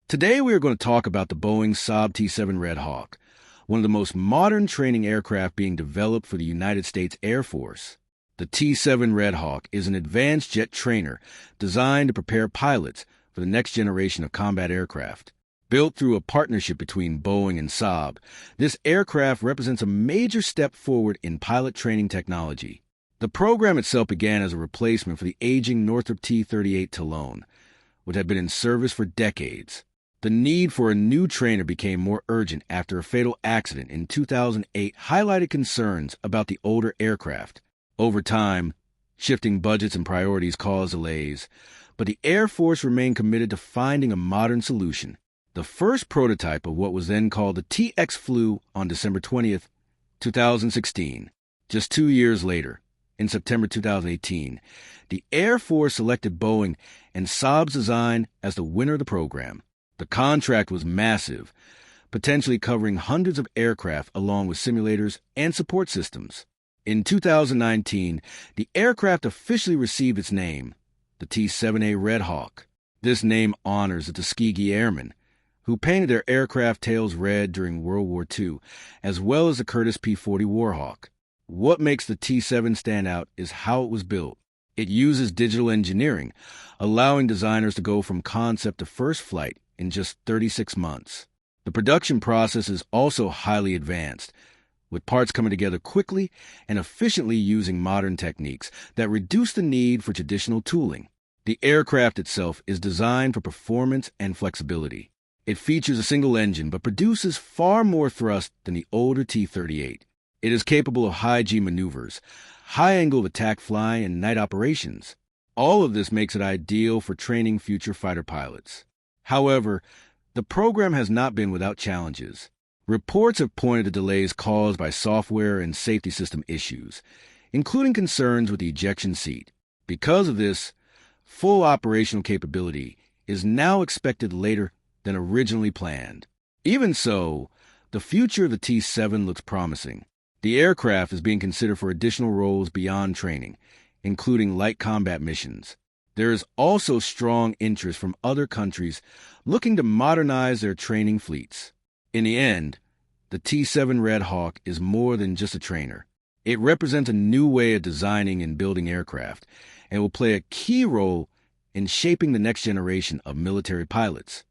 Today we are going to talk about the Boeing Saab T-7 Red Hawk, one of the most modern training aircraft being developed for the United States Air Force. The T-7 Red Hawk is an advanced jet trainer designed to prepare pilots for the next generation of combat aircraft. Built through a partnership between Boeing and Saab, this aircraft represents a major step forward in pilot training technology. The program itself began as a replacement for the aging Northrop T-38 Talon, which had been in service for decades. The need for a new trainer became more urgent after a fatal accident in 2008 highlighted concerns about the older aircraft. Over time, shifting budgets and priorities caused delays, but the Air Force remained committed to finding a modern solution. The first prototype of what was then called the TX flew on December 20th, 2016. Just 2 years later, in September 2018, the Air Force selected Boeing and Saab's design as the winner of the program. The contract was massive, potentially covering hundreds of aircraft along with simulators and support systems. In 2019, the aircraft officially received its name, the T-7A Red Hawk. This name honors the Tuskegee Airmen, who painted their aircraft tails red during World War II, as well as the Curtiss P-40 Warhawk. What makes the T-7 stand out is how it was built. It uses digital engineering, allowing designers to go from concept to first flight in just 36 months. The production process is also highly advanced, with parts coming together quickly and efficiently using modern techniques that reduce the need for traditional tooling. The aircraft itself is designed for performance and flexibility. It features a single engine but produces far more thrust than the older T-38. It is capable of high-G maneuvers, high-angle attack flying, and night operations. All of this makes it ideal for training future fighter pilots. However, the program has not been without challenges. Reports have pointed to delays caused by software and safety system issues, including concerns with the ejection seat. Because of this, full operational capability is now expected later than originally planned. Even so, the future of the T-7 looks promising. The aircraft is being considered for additional roles beyond training, including light combat missions. There is also strong interest from other countries looking to modernize their training fleets. In the end, the T-7 Red Hawk is more than just a trainer. It represents a new way of designing and building aircraft and will play a key role in shaping the next generation of military pilots.